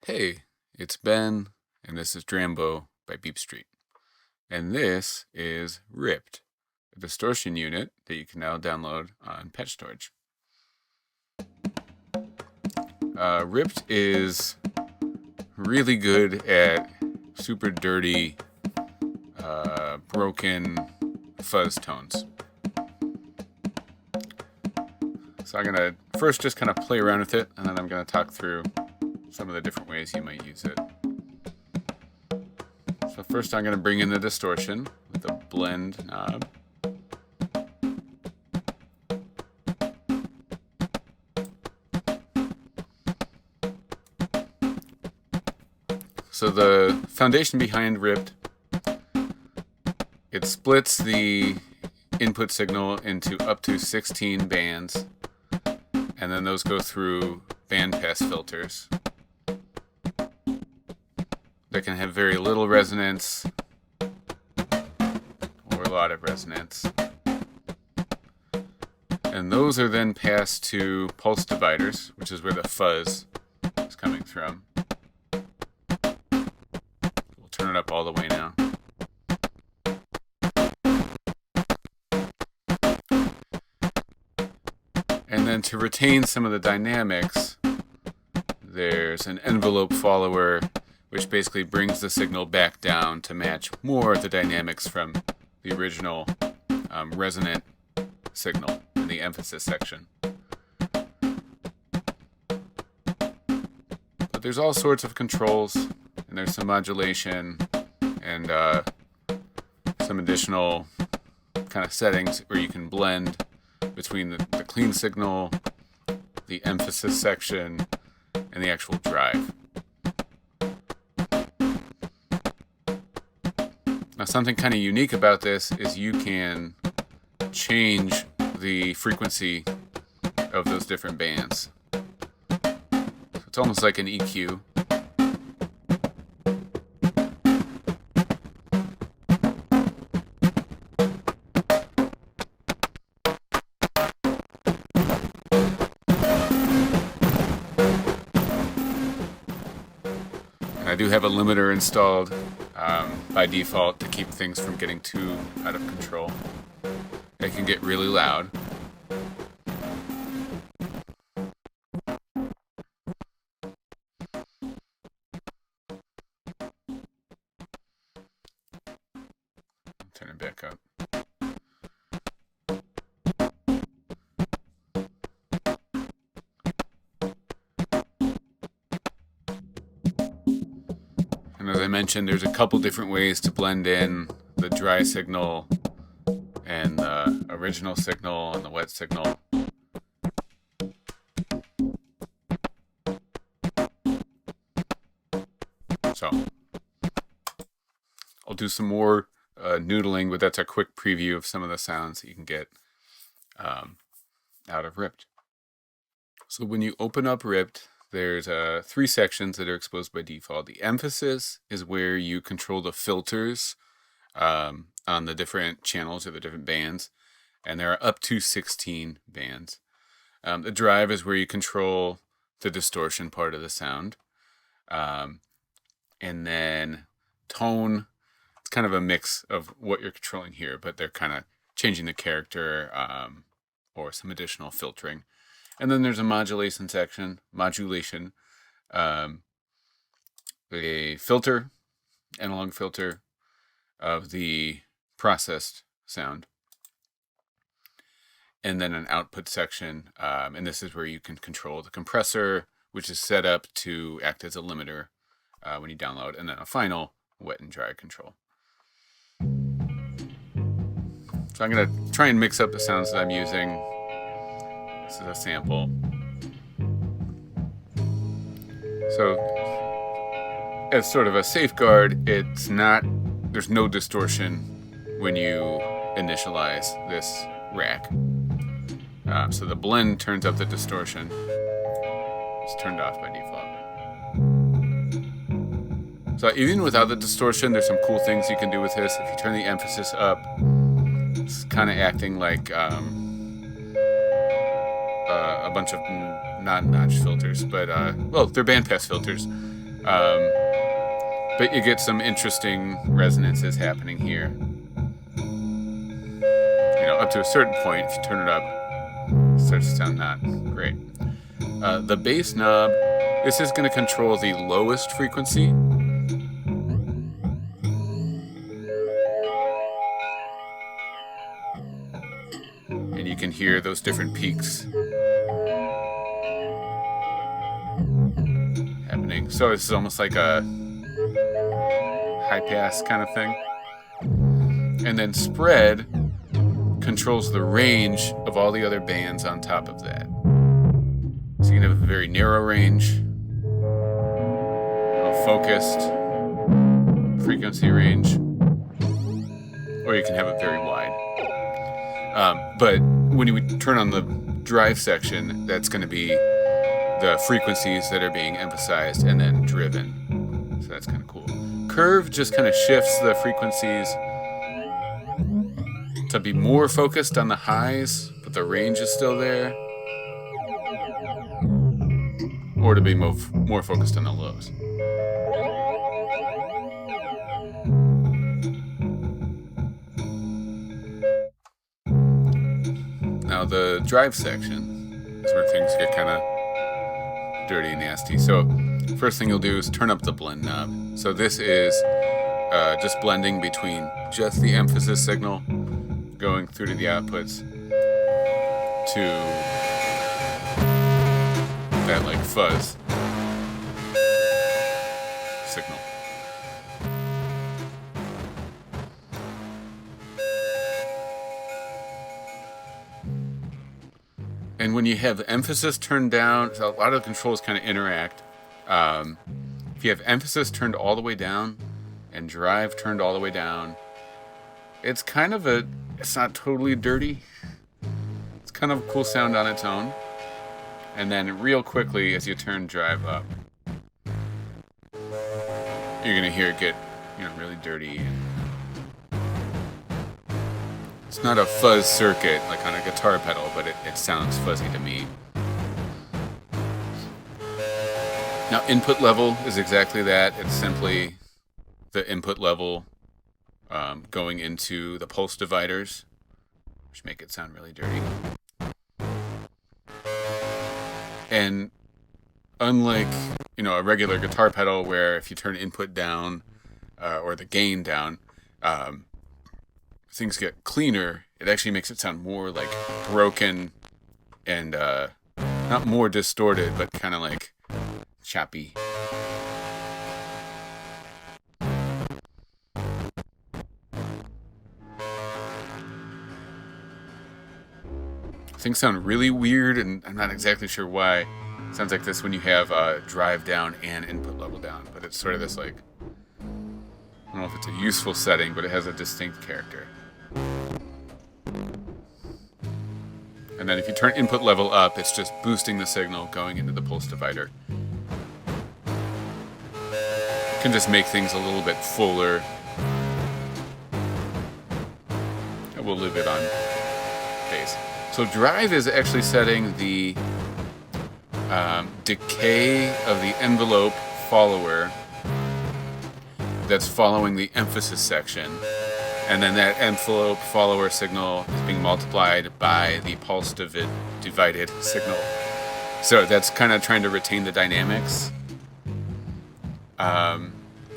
Hey, it's Ben, and this is Drambo by BeepStreet. And this is Ripped, a distortion unit that you can now download on patch storage. Ripped is really good at super dirty, broken fuzz tones. So I'm going to first just kind of play around with it, and then I'm going to talk through some of the different ways you might use it. So first I'm going to bring in the distortion with the blend knob. So the foundation behind Ripped, it splits the input signal into up to 16 bands, and then those go through bandpassed filters that can have very little resonance or a lot of resonance. And those are then passed to pulse dividers, which is where the fuzz is coming from. We'll turn it up all the way now. And then to retain some of the dynamics, there's an envelope follower which basically brings the signal back down to match more of the dynamics from the original resonant signal in the emphasis section. But there's all sorts of controls, and there's some modulation and some additional kind of settings where you can blend between the clean signal, the emphasis section, and the actual drive. Now, something kind of unique about this is you can change the frequency of those different bands. So it's almost like an EQ. And I do have a limiter installed by default to keep things from getting too out of control. It can get really loud. Turn it back up. And as I mentioned, there's a couple different ways to blend in the dry signal and the original signal and the wet signal. So I'll do some more noodling, but that's a quick preview of some of the sounds that you can get out of Ripped. So when you open up Ripped, there's 3 sections that are exposed by default. The emphasis is where you control the filters on the different channels or the different bands, and there are up to 16 bands. The drive is where you control the distortion part of the sound. And then tone, it's kind of a mix of what you're controlling here, but they're kind of changing the character or some additional filtering. And then there's a modulation section, a filter, analog filter of the processed sound. And then an output section, and this is where you can control the compressor, which is set up to act as a limiter when you download, and then a final wet and dry control. So I'm going to try and mix up the sounds that I'm using. This is a sample. So, as sort of a safeguard, there's no distortion when you initialize this rack. So the blend turns up the distortion. It's turned off by default. So even without the distortion, there's some cool things you can do with this. If you turn the emphasis up, it's kind of acting like a bunch of non-notch filters, but well, they're bandpass filters, But you get some interesting resonances happening here. You know, up to a certain point, if you turn it up, it starts to sound not great. The bass knob, this is going to control the lowest frequency. And you can hear those different peaks happening. So this is almost like a high pass kind of thing. And then spread controls the range of all the other bands on top of that. So you can have a very narrow range, a focused frequency range, or you can have it very wide. But when you turn on the drive section, that's going to be the frequencies that are being emphasized and then driven. So that's kind of cool. Curve just kind of shifts the frequencies to be more focused on the highs, but the range is still there. Or to be more focused on the lows. Now the drive section is where things get kind of dirty and nasty. So first thing you'll do is turn up the blend knob. So this is just blending between just the emphasis signal going through to the outputs to that like fuzz signal. And when you have emphasis turned down, so a lot of the controls kind of interact. If you have emphasis turned all the way down and drive turned all the way down, it's kind of it's not totally dirty. It's kind of a cool sound on its own. And then real quickly, as you turn drive up, you're going to hear it get, really dirty. It's not a fuzz circuit like on a guitar pedal, but it sounds fuzzy to me. Now, input level is exactly that. It's simply the input level going into the pulse dividers, which make it sound really dirty. And unlike, a regular guitar pedal where if you turn input down or the gain down, things get cleaner, it actually makes it sound more like broken and not more distorted, but kind of like choppy. Things sound really weird, and I'm not exactly sure why. It sounds like this when you have drive down and input level down, but it's sort of this like, I don't know if it's a useful setting, but it has a distinct character. And then if you turn input level up, it's just boosting the signal going into the pulse divider. It can just make things a little bit fuller. And we'll leave it on bass. So drive is actually setting the decay of the envelope follower that's following the emphasis section. And then that envelope follower signal is being multiplied by the pulse divided signal. So that's kind of trying to retain the dynamics.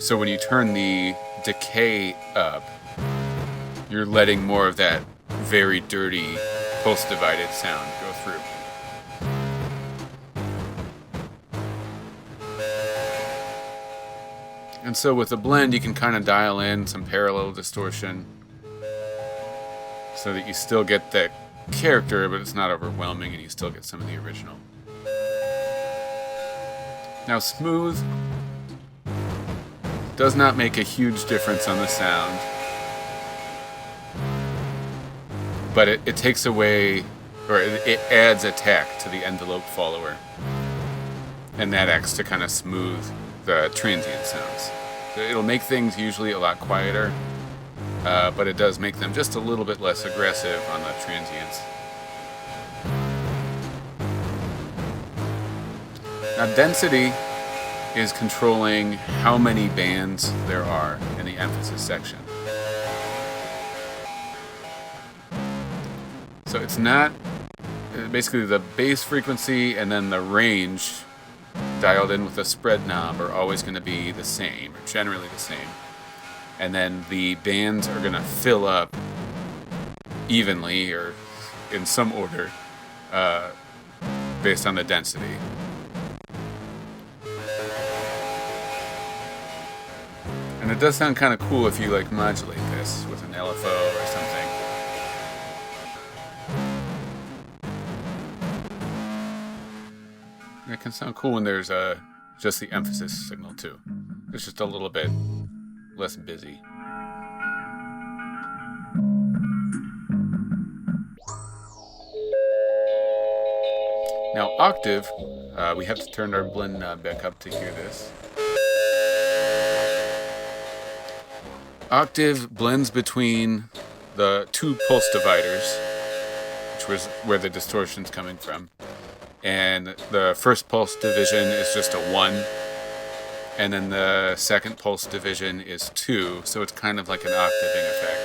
So when you turn the decay up, you're letting more of that very dirty pulse divided sound go through. And so with a blend, you can kind of dial in some parallel distortion so that you still get that character, but it's not overwhelming and you still get some of the original. Now, smooth does not make a huge difference on the sound, but it takes away, or it adds attack to the envelope follower, and that acts to kind of smooth the transient sounds. So it'll make things usually a lot quieter, but it does make them just a little bit less aggressive on the transients. Now density is controlling how many bands there are in the emphasis section. So it's not basically the bass frequency and then the range dialed in with the spread knob are always going to be the same, or generally the same. And then the bands are going to fill up evenly or in some order based on the density. And it does sound kind of cool if you like modulate this with an LFO or something. And it can sound cool when there's just the emphasis signal too. It's just a little bit less busy. Now Octave, we have to turn our blend knob back up to hear this. Octave blends between the two pulse dividers, which was where the distortion's coming from. And the first pulse division is just a 1. And then the second pulse division is 2. So it's kind of like an octaving effect.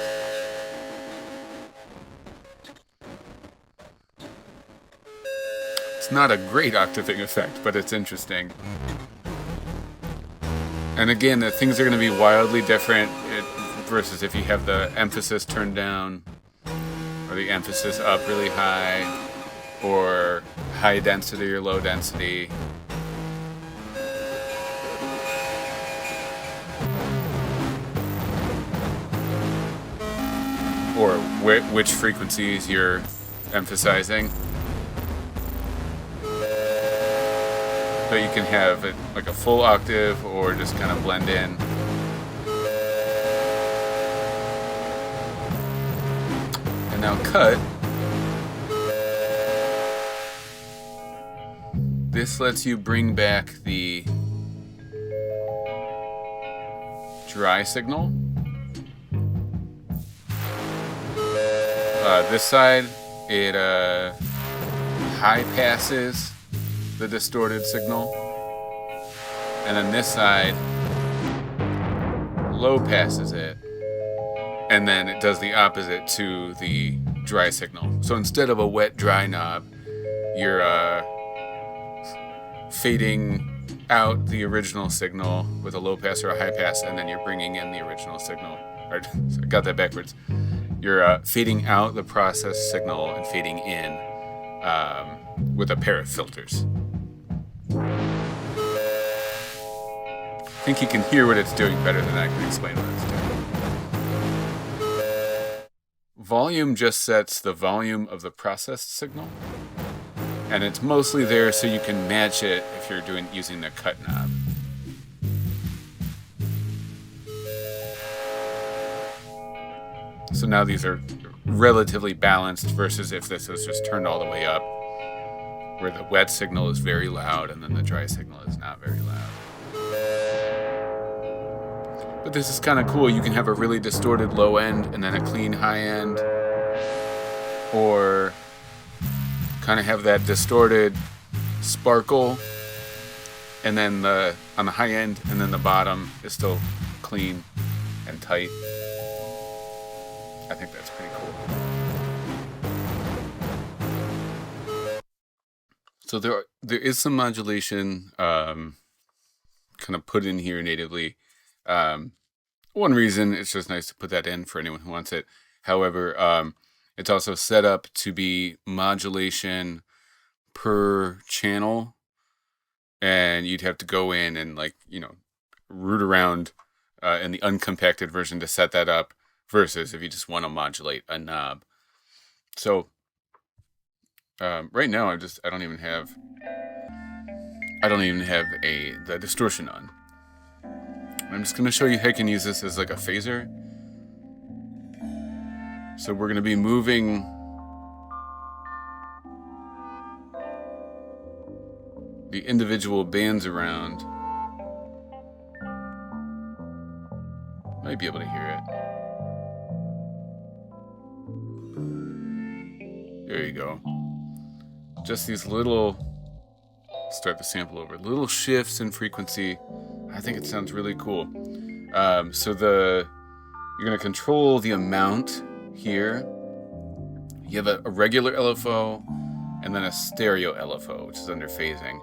It's not a great octaving effect, but it's interesting. And again, the things are going to be wildly different versus if you have the emphasis turned down or the emphasis up really high or high density or low density. Or which frequencies you're emphasizing. So you can have it like a full octave or just kind of blend in. And now cut. This lets you bring back the dry signal. This side, it high passes the distorted signal, and then this side low passes it, and then it does the opposite to the dry signal. So instead of a wet dry knob, you're fading out the original signal with a low pass or a high pass, and then you're bringing in the original signal. Or, I got that backwards. You're fading out the process signal and fading in with a pair of filters. I think you can hear what it's doing better than I can explain what it's doing. Volume just sets the volume of the processed signal, and it's mostly there so you can match it if you're using the cut knob. So now these are relatively balanced versus if this was just turned all the way up, where the wet signal is very loud and then the dry signal is not very loud. But this is kind of cool. You can have a really distorted low end and then a clean high end, or kind of have that distorted sparkle and then on the high end, and then the bottom is still clean and tight. I think that's pretty cool. So there is some modulation kind of put in here natively. One reason, it's just nice to put that in for anyone who wants it. However, it's also set up to be modulation per channel, and you'd have to go in and root around in the uncompacted version to set that up, versus if you just want to modulate a knob. So right now I don't even have the distortion on. I'm just going to show you how you can use this as like a phaser. So we're going to be moving the individual bands around. Might be able to hear it. There you go. Just these little start the sample over. Little shifts in frequency. I think it sounds really cool. So you're going to control the amount here. You have a regular LFO and then a stereo LFO, which is under phasing.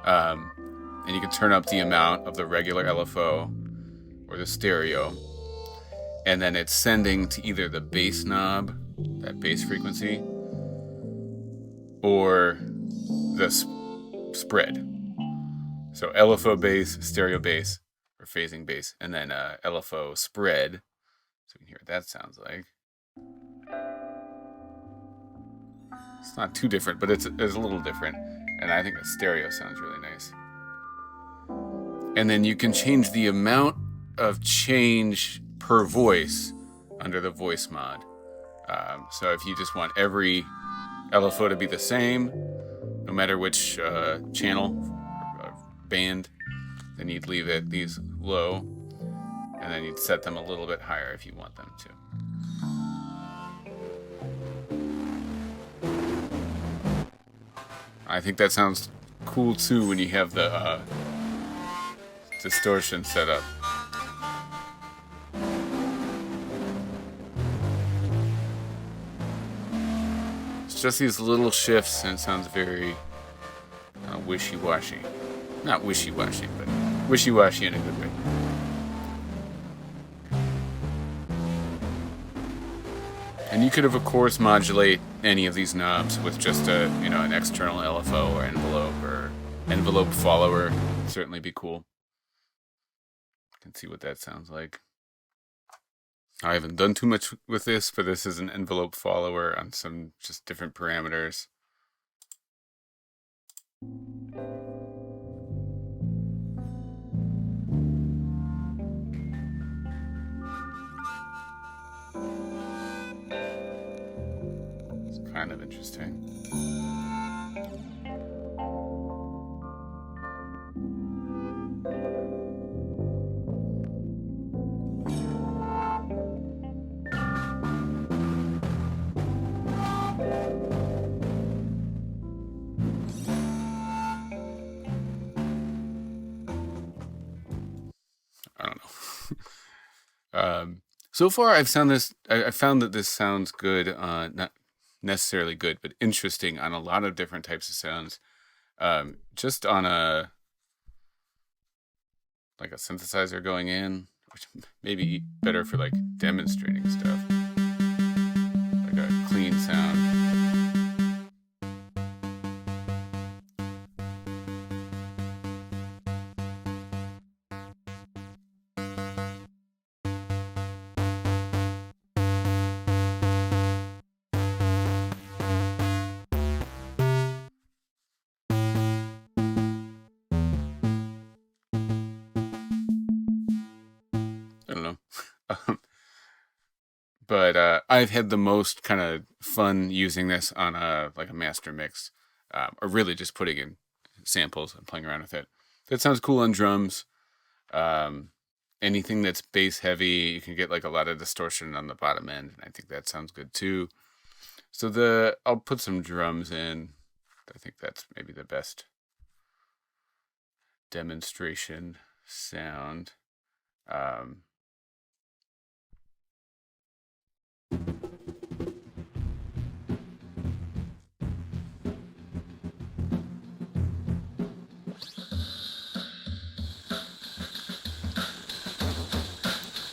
And you can turn up the amount of the regular LFO or the stereo. And then it's sending to either the bass knob, that bass frequency, or the spread. So LFO bass, stereo bass, or phasing bass, and then LFO spread. So you can hear what that sounds like. It's not too different, but it's a little different. And I think the stereo sounds really nice. And then you can change the amount of change per voice under the voice mod. So if you just want every LFO to be the same, no matter which channel or band, then you'd leave these low, and then you'd set them a little bit higher if you want them to. I think that sounds cool too when you have the distortion set up. It's just these little shifts, and it sounds very wishy-washy. Not wishy-washy, but wishy-washy in a good way. And you could, of course, modulate any of these knobs with just an external LFO or envelope follower. It'd certainly be cool. You can see what that sounds like. I haven't done too much with this, but this is an envelope follower on some just different parameters. Kind of interesting. I don't know. So far, I found that this sounds good. Not necessarily good, but interesting on a lot of different types of sounds. Just on a synthesizer going in, which may be better for like demonstrating stuff, like a clean sound. I don't know. But I've had the most kind of fun using this on a master mix, or really just putting in samples and playing around with it. That sounds cool on drums. Anything that's bass heavy, you can get like a lot of distortion on the bottom end, and I think that sounds good too. So I'll put some drums in. I think that's maybe the best demonstration sound.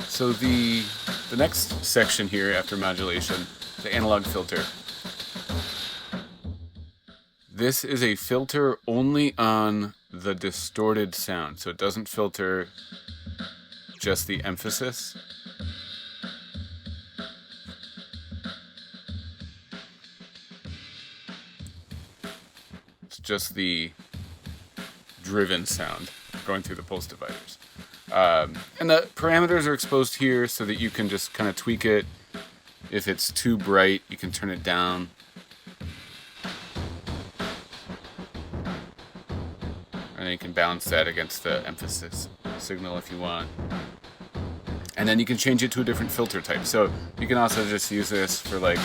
So the next section here after modulation, the analog filter. This is a filter only on the distorted sound, so it doesn't filter just the emphasis. It's just the driven sound going through the pulse dividers. And the parameters are exposed here so that you can just kind of tweak it. If it's too bright, you can turn it down. And then you can balance that against the emphasis signal if you want. And then you can change it to a different filter type. So you can also just use this for like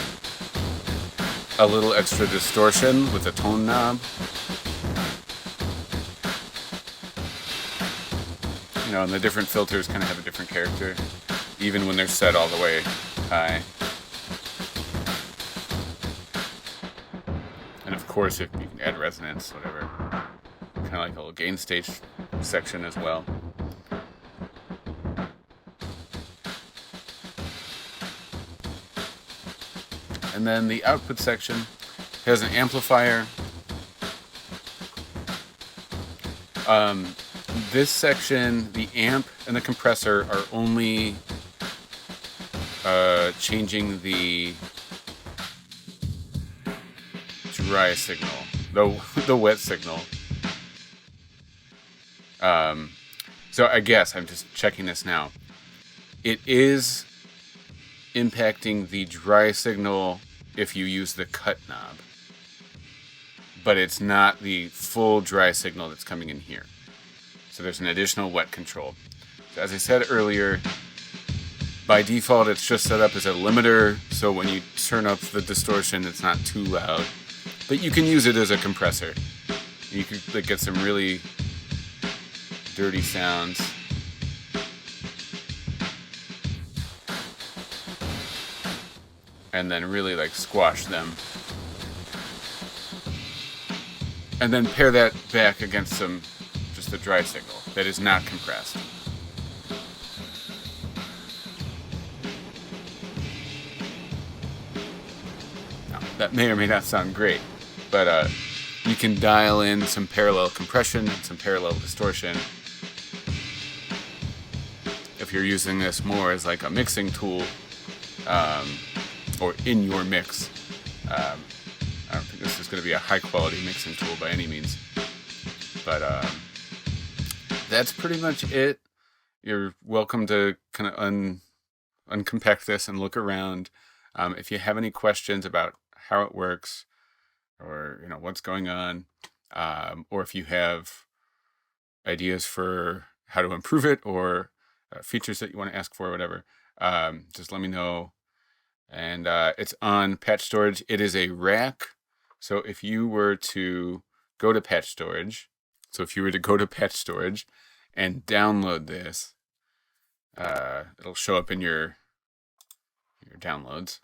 a little extra distortion with a tone knob. You know, and the different filters kind of have a different character, even when they're set all the way high. And of course, if you can add resonance, whatever. Kind of like a little gain stage section as well. And then the output section has an amplifier. This section, the amp and the compressor are only changing the dry signal, the wet signal. So I guess I'm just checking this now. It is impacting the dry signal if you use the cut knob, but it's not the full dry signal that's coming in here. So there's an additional wet control. So as I said earlier, by default it's just set up as a limiter, so when you turn up the distortion it's not too loud, but you can use it as a compressor. You could get some really dirty sounds. And then really like squash them. And then pair that back against some just a dry signal that is not compressed. Now, that may or may not sound great, but you can dial in some parallel compression and some parallel distortion. If you're using this more as like a mixing tool, or in your mix. I don't think this is going to be a high quality mixing tool by any means, but that's pretty much it. You're welcome to kind of uncompact this and look around. If you have any questions about how it works, or you know what's going on, or if you have ideas for how to improve it, or features that you want to ask for, or whatever, just let me know. And it's on patch storage. It is a rack. So if you were to go to patch storage, and download this, it'll show up in your downloads.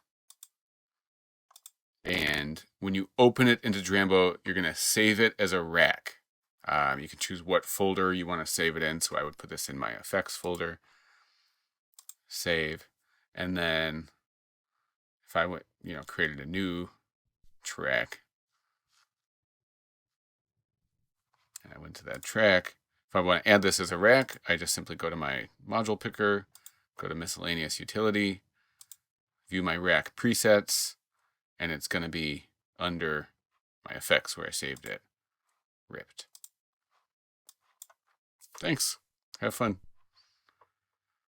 And when you open it into Drambo, you're going to save it as a rack. You can choose what folder you want to save it in. So I would put this in my effects folder. Save. And then if I went, created a new track, and I went to that track, if I want to add this as a rack, I just simply go to my module picker, go to miscellaneous utility, view my rack presets, and it's going to be under my effects where I saved it, ripped. Thanks. Have fun.